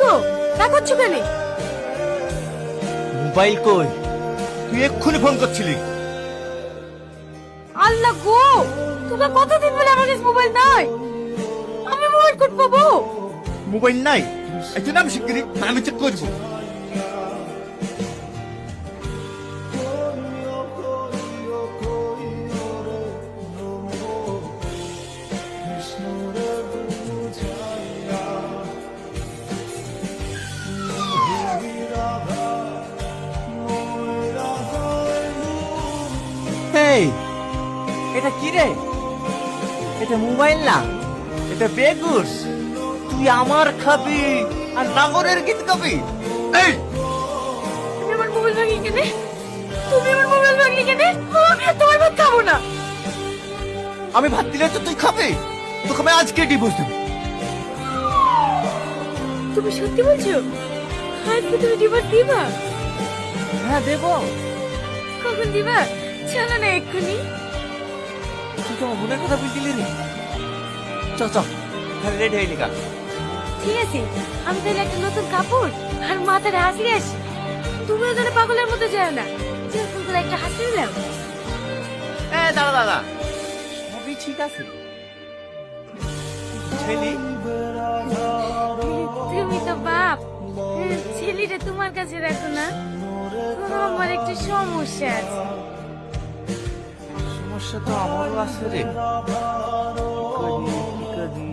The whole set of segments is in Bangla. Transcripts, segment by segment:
গো, দেখাচ্ছ কেন? মোবাইল কই? তুই এক্ষুনি ফোন করছিলি। আল্লাহ গো, তোমরা কতদিন বলে আমার কাছে মোবাইল নাই? আমি মোবাইল কোড পাবো? মোবাইল নাই? একটু নাম শিগগিরি, আমি চেক করবো। এই, এটা কি রে? এটা মোবাইল না, এটা বেগুস। তুই আমার খাবি আর নাগরের গীত গাবি? এই তুমি আমার মোবাইল ভাঙি কেনে? তুমি আমার মোবাইল ভাঙলি কেনে? আমি আর তোমার ভাত খাবো না। আমি ভাত দিলে তো তুই খাবি, তোকে আমি আজকে ডিভোর্স দেবো। তুমি সত্যি বলছো? আজকে তুমি ডিভোর্স দিবা? হ্যাঁ দেব। কখন দিবা? চলো না এক্ষুনি। তুই তো মনের কথা বলছিলি রে। চ চ, তাহলে রেডি হয়ে নিকা। ঠিক আছে, আমি তাহলে একটা নতুন কাপড় আর মাথায় হাসি আসি। তুমি ওখানে পাগলের মতো যাও না, যেরকম করে একটা হাসি দিলাম। দাঁড়া দাঁড়া, সবই ঠিক আছে। ছেলি, তুমি তো বাপ, ছেলেটা তোমার কাছে রাখো না। আমার একটু সমস্যা আছে। সমস্যা তো আমারও আছে রে। কি করি?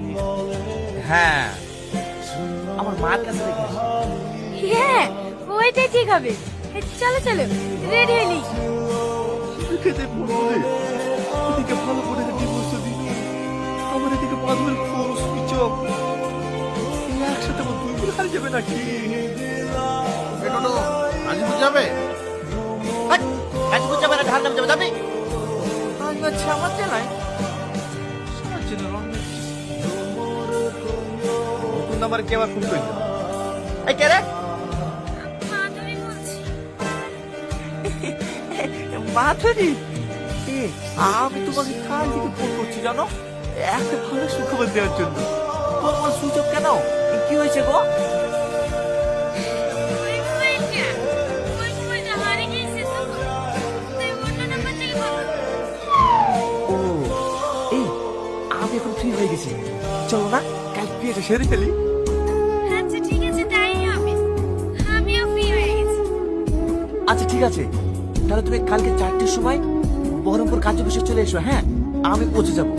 হ্যাঁ, আমার মার কাছে রেখে আসি। হ্যাঁ, ওইটাই ঠিক হবে। চলো চলো, রেডি হলি। খেতে পড়বে, এদিকে ভালো করে ডিভোর্স দিবি, আমার এদিকে বাদমের ফোন সুইচ অফ। একসাথে আমার দুই বোন হারিয়ে যাবে নাকি? এটো আজ বুঝাবে আজ বুঝাবে না, ঢাল নাম যাবে যাবি? আমি হচ্ছে আমার চেনাই নতুন নাম্বার কে আবার ফোন করলো? এই কে রে? মাধুরী বলছি। মাধুরী, আমি তোমাকে কাল থেকে ফোন করছি জানো, একটা ভালো সুখবর দেওয়ার জন্য। তোমার সুযোগ কেন? কি হয়েছে গো? ওই মোবাইলটা হারিয়ে গেছে তো, তাই অন্য নাম্বার থেকে ফোন। ও, এই আমি এখন ফ্রি হয়ে গেছি, চলো না কাল বিয়েটা সেরে ফেলি। আচ্ছা ঠিক আছে, তাই হবে। আমিও ফ্রি হয়ে গেছি। আচ্ছা ঠিক আছে, তাহলে তুমি কালকে 4টের সময় বহরমপুর কাজে বসে চলে এসো। হ্যাঁ, আমি পৌঁছে যাবো।